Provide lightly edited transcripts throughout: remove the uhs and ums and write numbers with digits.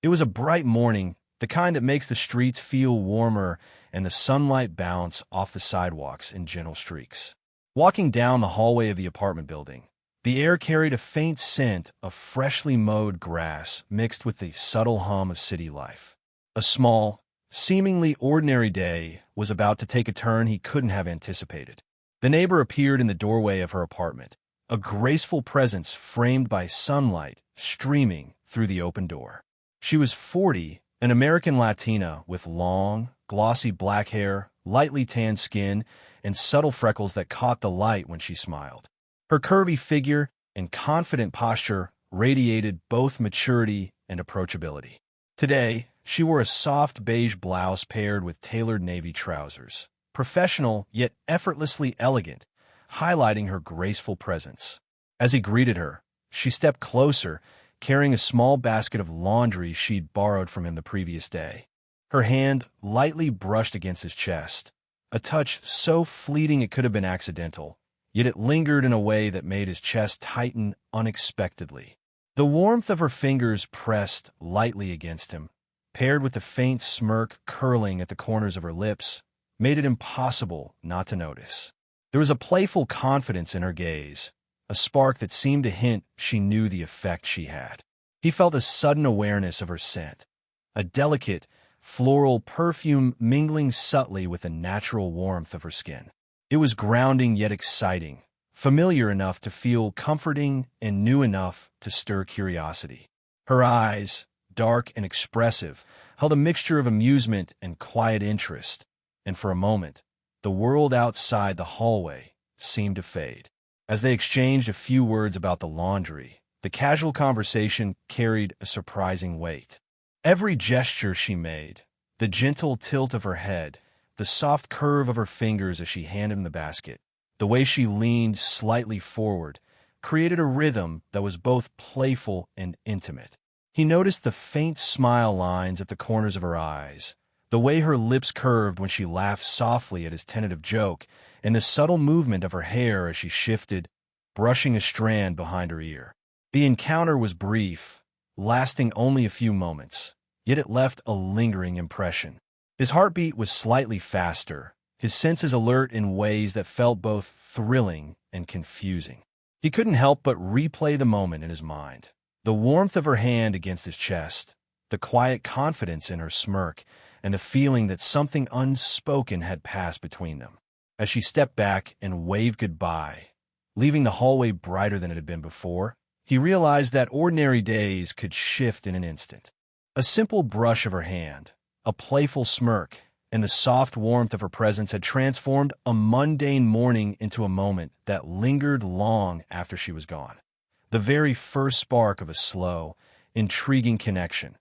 It was a bright morning, the kind that makes the streets feel warmer and the sunlight bounce off the sidewalks in gentle streaks. Walking down the hallway of the apartment building, the air carried a faint scent of freshly mowed grass mixed with the subtle hum of city life. A small, seemingly ordinary day was about to take a turn he couldn't have anticipated. The neighbor appeared in the doorway of her apartment, a graceful presence framed by sunlight streaming through the open door. She was 40, an American Latina with long, glossy black hair, lightly tanned skin, and subtle freckles that caught the light when she smiled. Her curvy figure and confident posture radiated both maturity and approachability. Today, she wore a soft beige blouse paired with tailored navy trousers, professional yet effortlessly elegant, highlighting her graceful presence. As he greeted her, she stepped closer, carrying a small basket of laundry she'd borrowed from him the previous day. Her hand lightly brushed against his chest, a touch so fleeting it could have been accidental, yet it lingered in a way that made his chest tighten unexpectedly. The warmth of her fingers pressed lightly against him, paired with the faint smirk curling at the corners of her lips, made it impossible not to notice. There was a playful confidence in her gaze, a spark that seemed to hint she knew the effect she had. He felt a sudden awareness of her scent, a delicate, floral perfume mingling subtly with the natural warmth of her skin. It was grounding yet exciting, familiar enough to feel comforting and new enough to stir curiosity. Her eyes, dark and expressive, held a mixture of amusement and quiet interest, and for a moment, the world outside the hallway seemed to fade. As they exchanged a few words about the laundry, the casual conversation carried a surprising weight. Every gesture she made, the gentle tilt of her head, the soft curve of her fingers as she handed him the basket, the way she leaned slightly forward, created a rhythm that was both playful and intimate. He noticed the faint smile lines at the corners of her eyes, the way her lips curved when she laughed softly at his tentative joke, and the subtle movement of her hair as she shifted, brushing a strand behind her ear. The encounter was brief, lasting only a few moments, yet it left a lingering impression. His heartbeat was slightly faster, his senses alert in ways that felt both thrilling and confusing. He couldn't help but replay the moment in his mind. The warmth of her hand against his chest, the quiet confidence in her smirk, and the feeling that something unspoken had passed between them. As she stepped back and waved goodbye, leaving the hallway brighter than it had been before, he realized that ordinary days could shift in an instant. A simple brush of her hand, a playful smirk, and the soft warmth of her presence had transformed a mundane morning into a moment that lingered long after she was gone. The very first spark of a slow, intriguing connection.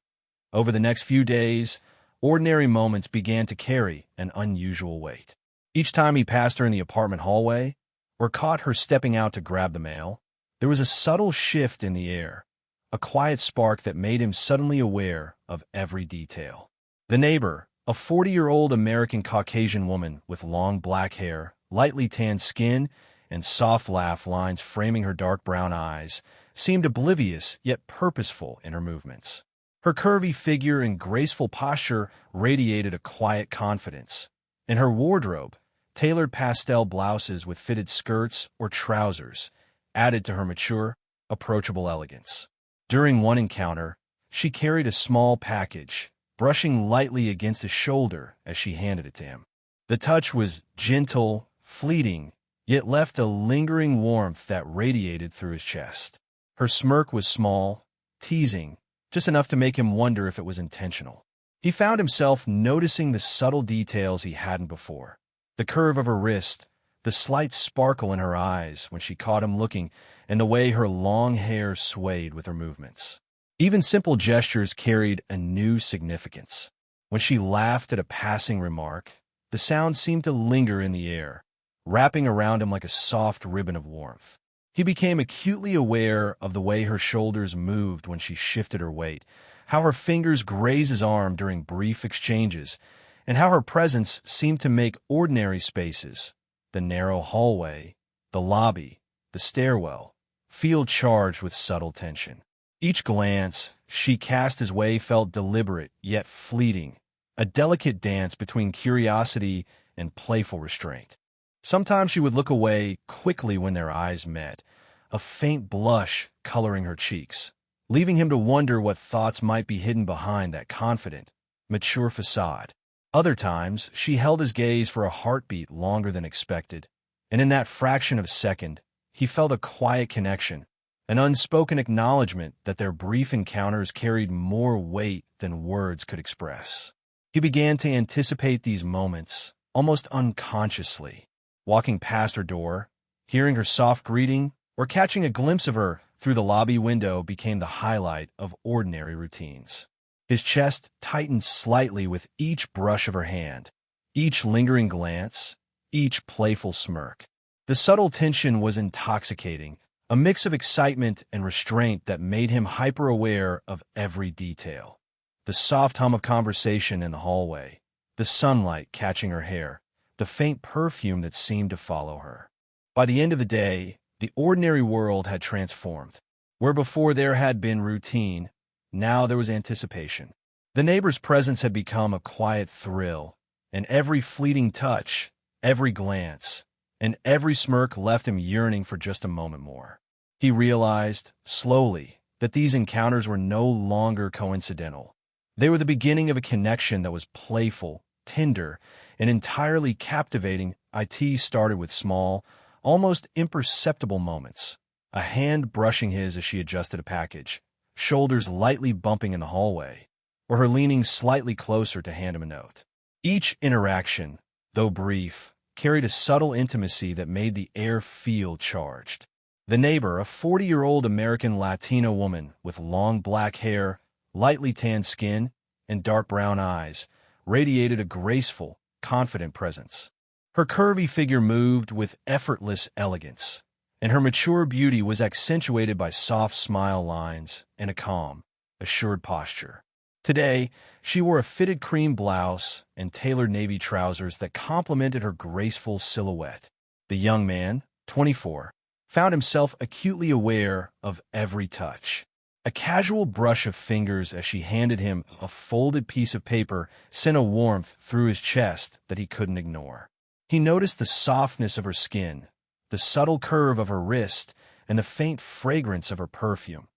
Over the next few days, ordinary moments began to carry an unusual weight. Each time he passed her in the apartment hallway, or caught her stepping out to grab the mail, there was a subtle shift in the air, a quiet spark that made him suddenly aware of every detail. The neighbor, a 40-year-old American Caucasian woman with long black hair, lightly tanned skin, and soft laugh lines framing her dark brown eyes, seemed oblivious yet purposeful in her movements. Her curvy figure and graceful posture radiated a quiet confidence, and her wardrobe, tailored pastel blouses with fitted skirts or trousers, added to her mature, approachable elegance. During one encounter, she carried a small package, brushing lightly against his shoulder as she handed it to him. The touch was gentle, fleeting, yet left a lingering warmth that radiated through his chest. Her smirk was small, teasing, just enough to make him wonder if it was intentional. He found himself noticing the subtle details he hadn't before. The curve of her wrist, the slight sparkle in her eyes when she caught him looking, and the way her long hair swayed with her movements. Even simple gestures carried a new significance. When she laughed at a passing remark, the sound seemed to linger in the air, wrapping around him like a soft ribbon of warmth. He became acutely aware of the way her shoulders moved when she shifted her weight, how her fingers grazed his arm during brief exchanges, and how her presence seemed to make ordinary spaces, the narrow hallway, the lobby, the stairwell, feel charged with subtle tension. Each glance she cast his way felt deliberate yet fleeting, a delicate dance between curiosity and playful restraint. Sometimes she would look away quickly when their eyes met, a faint blush coloring her cheeks, leaving him to wonder what thoughts might be hidden behind that confident, mature facade. Other times, she held his gaze for a heartbeat longer than expected, and in that fraction of a second, he felt a quiet connection, an unspoken acknowledgement that their brief encounters carried more weight than words could express. He began to anticipate these moments, almost unconsciously, walking past her door, hearing her soft greeting, or catching a glimpse of her through the lobby window became the highlight of ordinary routines. His chest tightened slightly with each brush of her hand, each lingering glance, each playful smirk. The subtle tension was intoxicating, a mix of excitement and restraint that made him hyper-aware of every detail. The soft hum of conversation in the hallway, the sunlight catching her hair, the faint perfume that seemed to follow her. By the end of the day, the ordinary world had transformed. Where before there had been routine, now there was anticipation. The neighbor's presence had become a quiet thrill, and every fleeting touch, every glance, and every smirk left him yearning for just a moment more. He realized, slowly, that these encounters were no longer coincidental. They were the beginning of a connection that was playful, tender, and entirely captivating. It started with small, almost imperceptible moments. A hand brushing his as she adjusted a package, shoulders lightly bumping in the hallway, or her leaning slightly closer to hand him a note. Each interaction, though brief, carried a subtle intimacy that made the air feel charged. The neighbor, a 40-year-old American Latina woman with long black hair, lightly tanned skin, and dark brown eyes, radiated a graceful, confident presence. Her curvy figure moved with effortless elegance, and her mature beauty was accentuated by soft smile lines and a calm, assured posture. Today, she wore a fitted cream blouse and tailored navy trousers that complemented her graceful silhouette. The young man, 24, found himself acutely aware of every touch. A casual brush of fingers as she handed him a folded piece of paper sent a warmth through his chest that he couldn't ignore. He noticed the softness of her skin, the subtle curve of her wrist, and the faint fragrance of her perfume.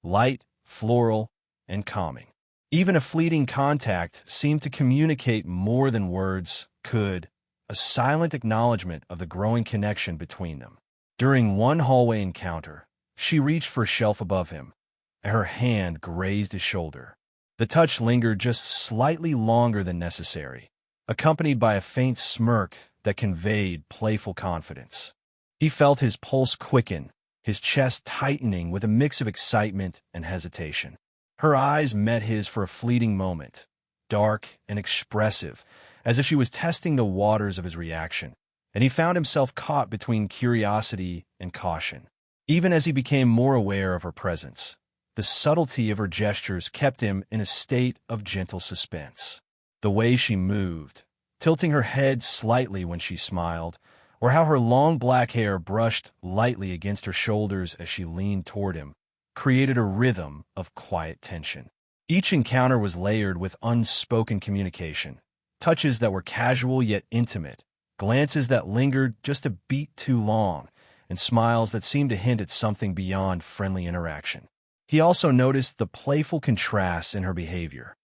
Light, floral, and calming. Even a fleeting contact seemed to communicate more than words could, a silent acknowledgement of the growing connection between them. During one hallway encounter, she reached for a shelf above him, and her hand grazed his shoulder. The touch lingered just slightly longer than necessary, accompanied by a faint smirk that conveyed playful confidence. He felt his pulse quicken, his chest tightening with a mix of excitement and hesitation. Her eyes met his for a fleeting moment, dark and expressive, as if she was testing the waters of his reaction, and he found himself caught between curiosity and caution. Even as he became more aware of her presence, the subtlety of her gestures kept him in a state of gentle suspense. The way she moved, tilting her head slightly when she smiled, or how her long black hair brushed lightly against her shoulders as she leaned toward him, created a rhythm of quiet tension. Each encounter was layered with unspoken communication, touches that were casual yet intimate, glances that lingered just a beat too long, and smiles that seemed to hint at something beyond friendly interaction. He also noticed the playful contrasts in her behavior,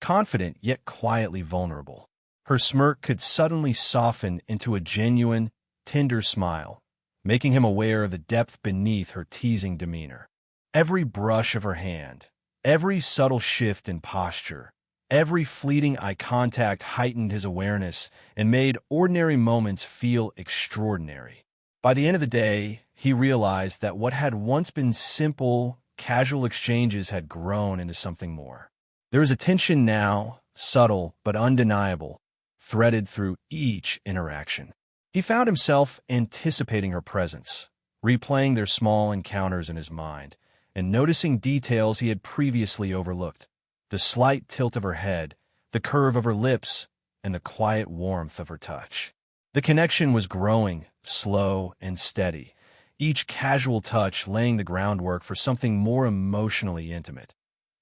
confident yet quietly vulnerable. Her smirk could suddenly soften into a genuine, tender smile, making him aware of the depth beneath her teasing demeanor. Every brush of her hand, every subtle shift in posture, every fleeting eye contact heightened his awareness and made ordinary moments feel extraordinary. By the end of the day, he realized that what had once been simple, casual exchanges had grown into something more. There was a tension now, subtle but undeniable, threaded through each interaction. He found himself anticipating her presence, replaying their small encounters in his mind, and noticing details he had previously overlooked. The slight tilt of her head, the curve of her lips, and the quiet warmth of her touch. The connection was growing, slow and steady, each casual touch laying the groundwork for something more emotionally intimate.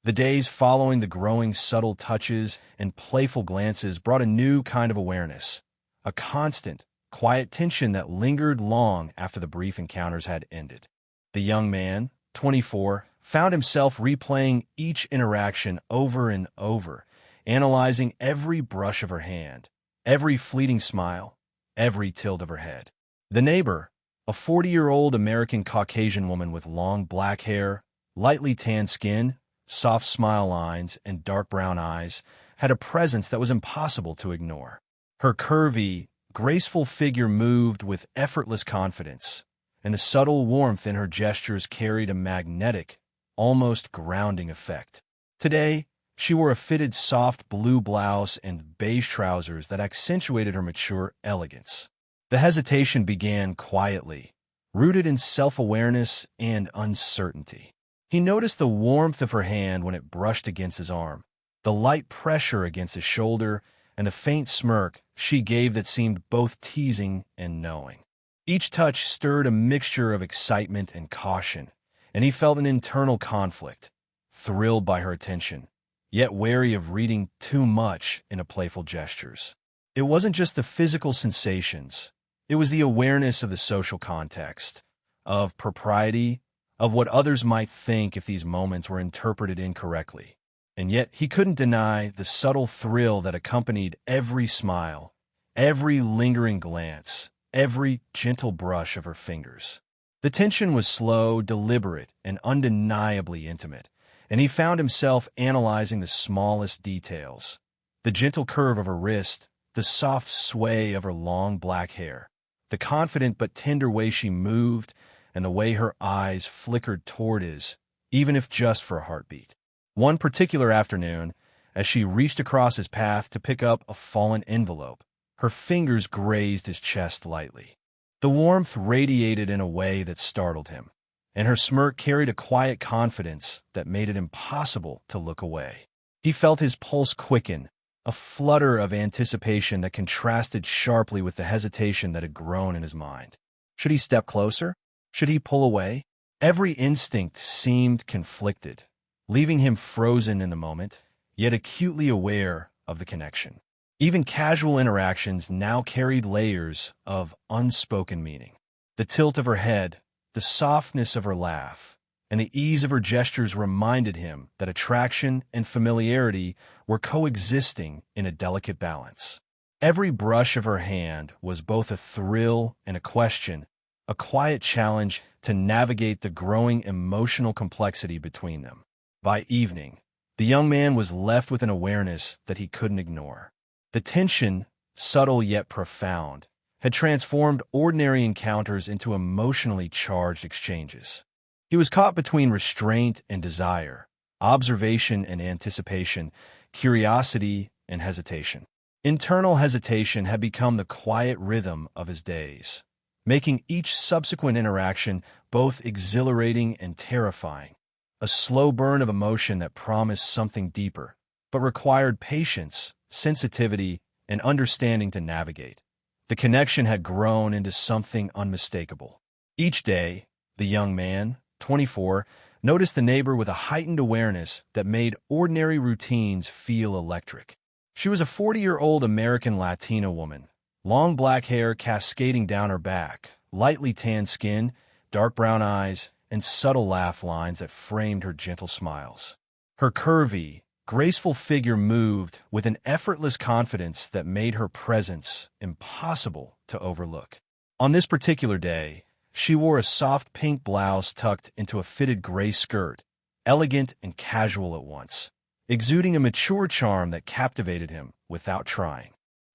The days following the growing subtle touches and playful glances brought a new kind of awareness, a constant, quiet tension that lingered long after the brief encounters had ended. The young man, 24, found himself replaying each interaction over and over, analyzing every brush of her hand, every fleeting smile, every tilt of her head. The neighbor, a 40-year-old American Caucasian woman with long black hair, lightly tanned skin, soft smile lines, and dark brown eyes, had a presence that was impossible to ignore. Her curvy, graceful figure moved with effortless confidence, and the subtle warmth in her gestures carried a magnetic, almost grounding effect. Today, she wore a fitted soft blue blouse and beige trousers that accentuated her mature elegance. The hesitation began quietly, rooted in self-awareness and uncertainty. He noticed the warmth of her hand when it brushed against his arm, the light pressure against his shoulder, and the faint smirk she gave that seemed both teasing and knowing. Each touch stirred a mixture of excitement and caution, and he felt an internal conflict, thrilled by her attention, yet wary of reading too much into playful gestures. It wasn't just the physical sensations. It was the awareness of the social context, of propriety, of what others might think if these moments were interpreted incorrectly. And yet he couldn't deny the subtle thrill that accompanied every smile, every lingering glance, every gentle brush of her fingers. The tension was slow, deliberate, and undeniably intimate, and he found himself analyzing the smallest details: the gentle curve of her wrist, the soft sway of her long black hair, the confident but tender way she moved, and the way her eyes flickered toward his, even if just for a heartbeat. One particular afternoon, as she reached across his path to pick up a fallen envelope, her fingers grazed his chest lightly. The warmth radiated in a way that startled him, and her smirk carried a quiet confidence that made it impossible to look away. He felt his pulse quicken, a flutter of anticipation that contrasted sharply with the hesitation that had grown in his mind. Should he step closer? Should he pull away? Every instinct seemed conflicted, leaving him frozen in the moment, yet acutely aware of the connection. Even casual interactions now carried layers of unspoken meaning. The tilt of her head, the softness of her laugh, and the ease of her gestures reminded him that attraction and familiarity were coexisting in a delicate balance. Every brush of her hand was both a thrill and a question, a quiet challenge to navigate the growing emotional complexity between them. By evening, the young man was left with an awareness that he couldn't ignore. The tension, subtle yet profound, had transformed ordinary encounters into emotionally charged exchanges. He was caught between restraint and desire, observation and anticipation, curiosity and hesitation. Internal hesitation had become the quiet rhythm of his days, making each subsequent interaction both exhilarating and terrifying, a slow burn of emotion that promised something deeper, but required patience, sensitivity, and understanding to navigate. The connection had grown into something unmistakable. Each day, the young man, 24, noticed the neighbor with a heightened awareness that made ordinary routines feel electric. She was a 40-year-old American Latina woman, long black hair cascading down her back, lightly tanned skin, dark brown eyes, and subtle laugh lines that framed her gentle smiles. Her curvy, graceful figure moved with an effortless confidence that made her presence impossible to overlook. On this particular day, she wore a soft pink blouse tucked into a fitted gray skirt, elegant and casual at once, exuding a mature charm that captivated him without trying.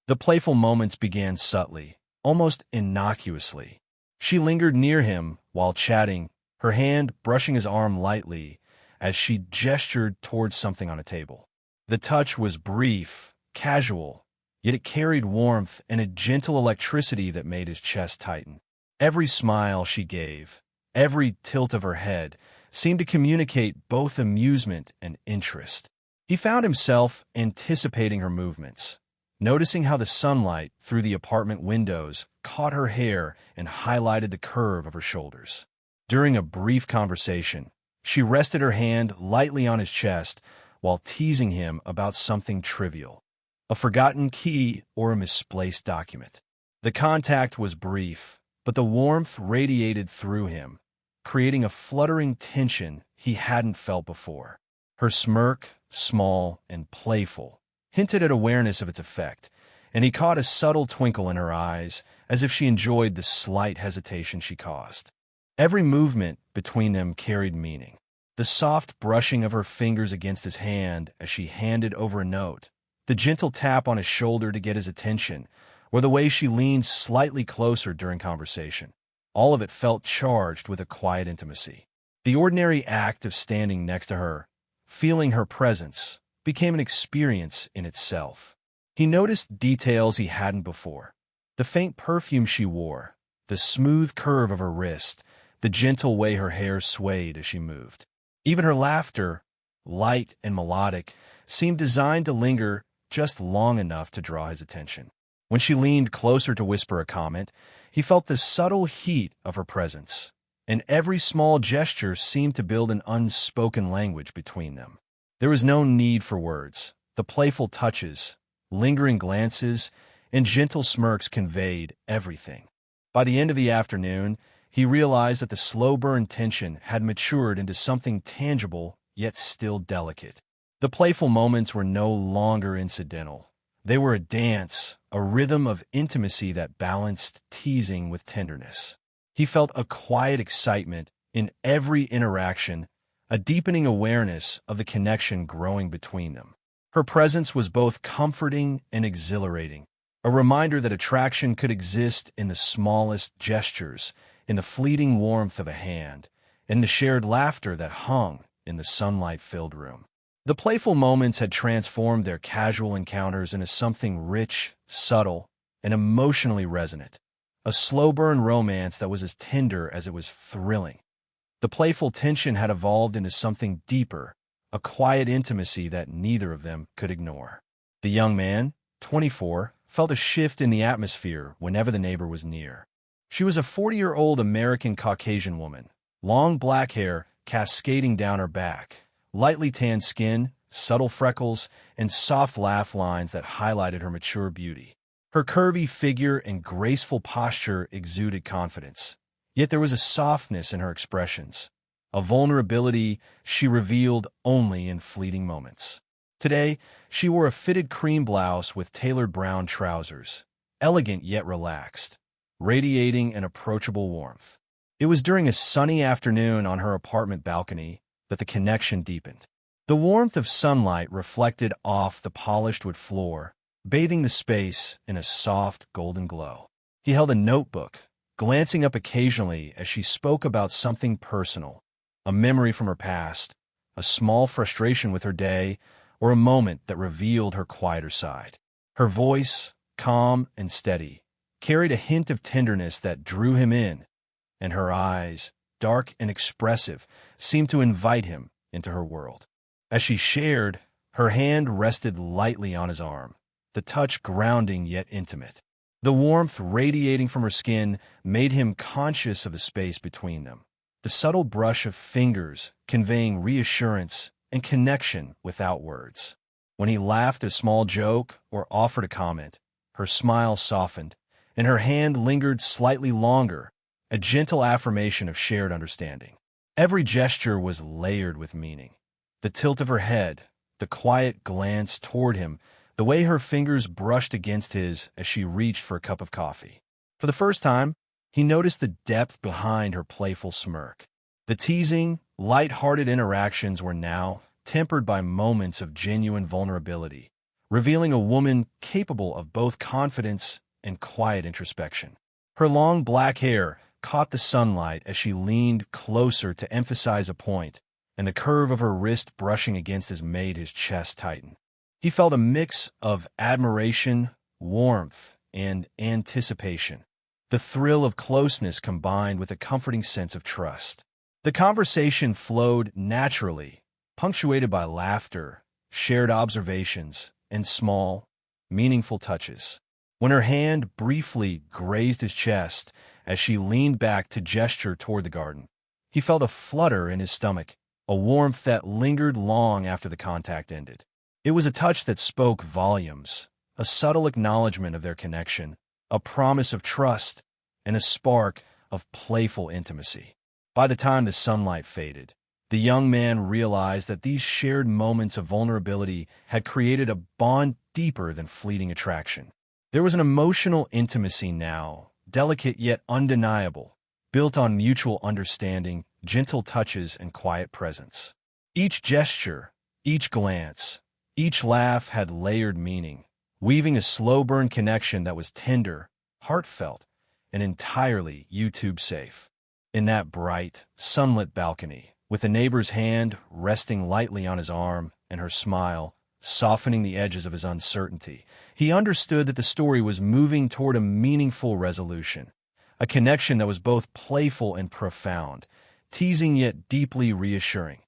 The playful moments began subtly, almost innocuously. She lingered near him while chatting, her hand brushing his arm lightly as she gestured towards something on a table. The touch was brief, casual, yet it carried warmth and a gentle electricity that made his chest tighten. Every smile she gave, every tilt of her head, seemed to communicate both amusement and interest. He found himself anticipating her movements, noticing how the sunlight through the apartment windows caught her hair and highlighted the curve of her shoulders. During a brief conversation, she rested her hand lightly on his chest while teasing him about something trivial, a forgotten key or a misplaced document. The contact was brief, but the warmth radiated through him, creating a fluttering tension he hadn't felt before. Her smirk, small and playful, hinted at awareness of its effect, and he caught a subtle twinkle in her eyes as if she enjoyed the slight hesitation she caused. Every movement between them carried meaning. The soft brushing of her fingers against his hand as she handed over a note, the gentle tap on his shoulder to get his attention, or the way she leaned slightly closer during conversation. All of it felt charged with a quiet intimacy. The ordinary act of standing next to her, feeling her presence, became an experience in itself. He noticed details he hadn't before. The faint perfume she wore, the smooth curve of her wrist, the gentle way her hair swayed as she moved. Even her laughter, light and melodic, seemed designed to linger just long enough to draw his attention. When she leaned closer to whisper a comment, he felt the subtle heat of her presence, and every small gesture seemed to build an unspoken language between them. There was no need for words. The playful touches, lingering glances, and gentle smirks conveyed everything. By the end of the afternoon, he realized that the slow-burn tension had matured into something tangible yet still delicate. The playful moments were no longer incidental. They were a dance, a rhythm of intimacy that balanced teasing with tenderness. He felt a quiet excitement in every interaction, a deepening awareness of the connection growing between them. Her presence was both comforting and exhilarating, a reminder that attraction could exist in the smallest gestures, in the fleeting warmth of a hand, in the shared laughter that hung in the sunlight-filled room. The playful moments had transformed their casual encounters into something rich, subtle, and emotionally resonant, a slow-burn romance that was as tender as it was thrilling. The playful tension had evolved into something deeper, a quiet intimacy that neither of them could ignore. The young man, 24, felt a shift in the atmosphere whenever the neighbor was near. She was a 40-year-old American Caucasian woman, long black hair cascading down her back, lightly tanned skin, subtle freckles, and soft laugh lines that highlighted her mature beauty. Her curvy figure and graceful posture exuded confidence, yet there was a softness in her expressions, a vulnerability she revealed only in fleeting moments. Today, she wore a fitted cream blouse with tailored brown trousers, elegant yet relaxed, radiating an approachable warmth. It was during a sunny afternoon on her apartment balcony that the connection deepened. The warmth of sunlight reflected off the polished wood floor, bathing the space in a soft golden glow. He held a notebook, glancing up occasionally as she spoke about something personal, a memory from her past, a small frustration with her day, or a moment that revealed her quieter side. Her voice, calm and steady, carried a hint of tenderness that drew him in, and her eyes, dark and expressive, seemed to invite him into her world. As she shared, her hand rested lightly on his arm, the touch grounding yet intimate. The warmth radiating from her skin made him conscious of the space between them, the subtle brush of fingers conveying reassurance and connection without words. When he laughed at a small joke or offered a comment, her smile softened, and her hand lingered slightly longer, a gentle affirmation of shared understanding. Every gesture was layered with meaning. The tilt of her head, the quiet glance toward him, the way her fingers brushed against his as she reached for a cup of coffee. For the first time, he noticed the depth behind her playful smirk. The teasing, light-hearted interactions were now tempered by moments of genuine vulnerability, revealing a woman capable of both confidence and quiet introspection. Her long black hair caught the sunlight as she leaned closer to emphasize a point, and the curve of her wrist brushing against his made his chest tighten. He felt a mix of admiration, warmth, and anticipation, the thrill of closeness combined with a comforting sense of trust. The conversation flowed naturally, punctuated by laughter, shared observations, and small, meaningful touches. When her hand briefly grazed his chest as she leaned back to gesture toward the garden, he felt a flutter in his stomach, a warmth that lingered long after the contact ended. It was a touch that spoke volumes, a subtle acknowledgement of their connection, a promise of trust, and a spark of playful intimacy. By the time the sunlight faded, the young man realized that these shared moments of vulnerability had created a bond deeper than fleeting attraction. There was an emotional intimacy now, delicate yet undeniable, built on mutual understanding, gentle touches, and quiet presence. Each gesture, each glance, each laugh had layered meaning, weaving a slow-burn connection that was tender, heartfelt, and entirely YouTube-safe. In that bright, sunlit balcony, with a neighbor's hand resting lightly on his arm and her smile softening the edges of his uncertainty, he understood that the story was moving toward a meaningful resolution, a connection that was both playful and profound, teasing yet deeply reassuring.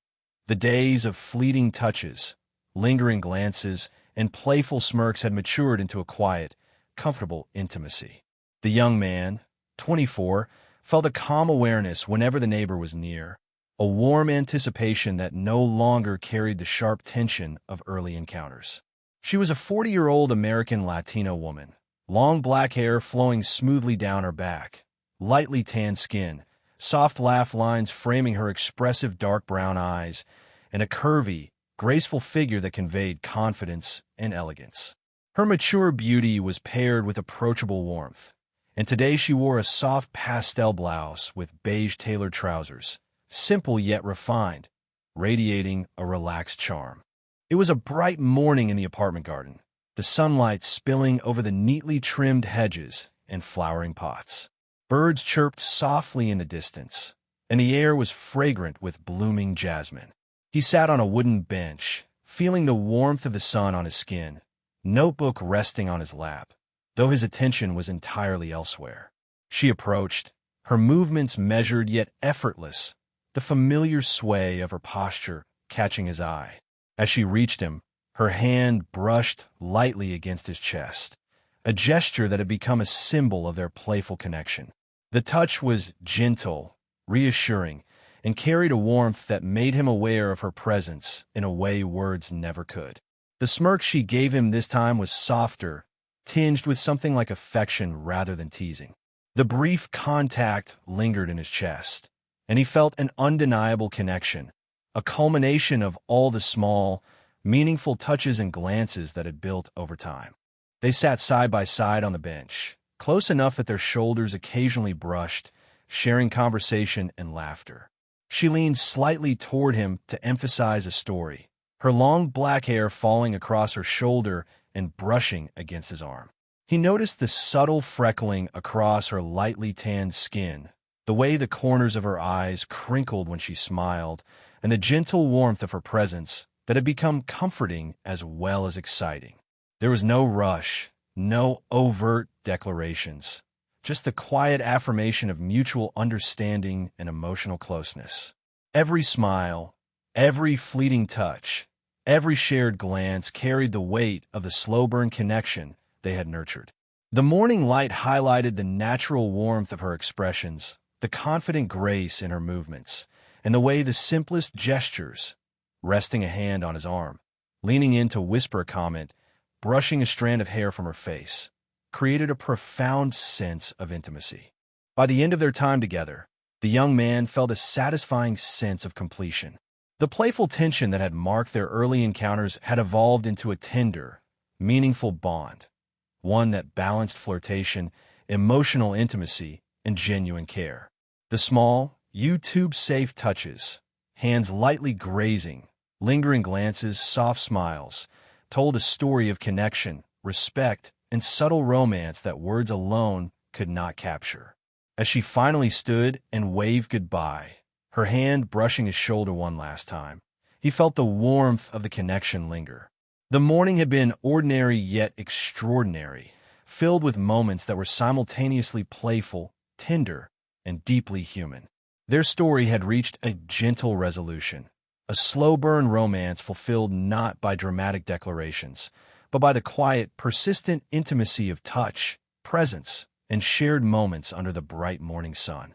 The days of fleeting touches, lingering glances, and playful smirks had matured into a quiet, comfortable intimacy. The young man, 24, felt a calm awareness whenever the neighbor was near, a warm anticipation that no longer carried the sharp tension of early encounters. She was a 40-year-old American Latino woman, long black hair flowing smoothly down her back, lightly tanned skin, soft laugh lines framing her expressive dark brown eyes, and a curvy, graceful figure that conveyed confidence and elegance. Her mature beauty was paired with approachable warmth, and today she wore a soft pastel blouse with beige tailored trousers, simple yet refined, radiating a relaxed charm. It was a bright morning in the apartment garden, the sunlight spilling over the neatly trimmed hedges and flowering pots. Birds chirped softly in the distance, and the air was fragrant with blooming jasmine. He sat on a wooden bench, feeling the warmth of the sun on his skin, notebook resting on his lap, though his attention was entirely elsewhere. She approached, her movements measured yet effortless, the familiar sway of her posture catching his eye. As she reached him, her hand brushed lightly against his chest, a gesture that had become a symbol of their playful connection. The touch was gentle, reassuring, and carried a warmth that made him aware of her presence in a way words never could. The smirk she gave him this time was softer, tinged with something like affection rather than teasing. The brief contact lingered in his chest, and he felt an undeniable connection, a culmination of all the small, meaningful touches and glances that had built over time. They sat side by side on the bench, close enough that their shoulders occasionally brushed, sharing conversation and laughter. She leaned slightly toward him to emphasize a story, her long black hair falling across her shoulder and brushing against his arm. He noticed the subtle freckling across her lightly tanned skin, the way the corners of her eyes crinkled when she smiled, and the gentle warmth of her presence that had become comforting as well as exciting. There was no rush, no overt declarations, just the quiet affirmation of mutual understanding and emotional closeness. Every smile, every fleeting touch, every shared glance carried the weight of the slow-burn connection they had nurtured. The morning light highlighted the natural warmth of her expressions, the confident grace in her movements, and the way the simplest gestures, resting a hand on his arm, leaning in to whisper a comment, brushing a strand of hair from her face, created a profound sense of intimacy. By the end of their time together, the young man felt a satisfying sense of completion. The playful tension that had marked their early encounters had evolved into a tender, meaningful bond, one that balanced flirtation, emotional intimacy, and genuine care. The small, YouTube-safe touches, hands lightly grazing, lingering glances, soft smiles, told a story of connection, respect, and subtle romance that words alone could not capture. As she finally stood and waved goodbye, her hand brushing his shoulder one last time, he felt the warmth of the connection linger. The morning had been ordinary yet extraordinary, filled with moments that were simultaneously playful, tender, and deeply human. Their story had reached a gentle resolution, a slow-burn romance fulfilled not by dramatic declarations, but by the quiet, persistent intimacy of touch, presence, and shared moments under the bright morning sun.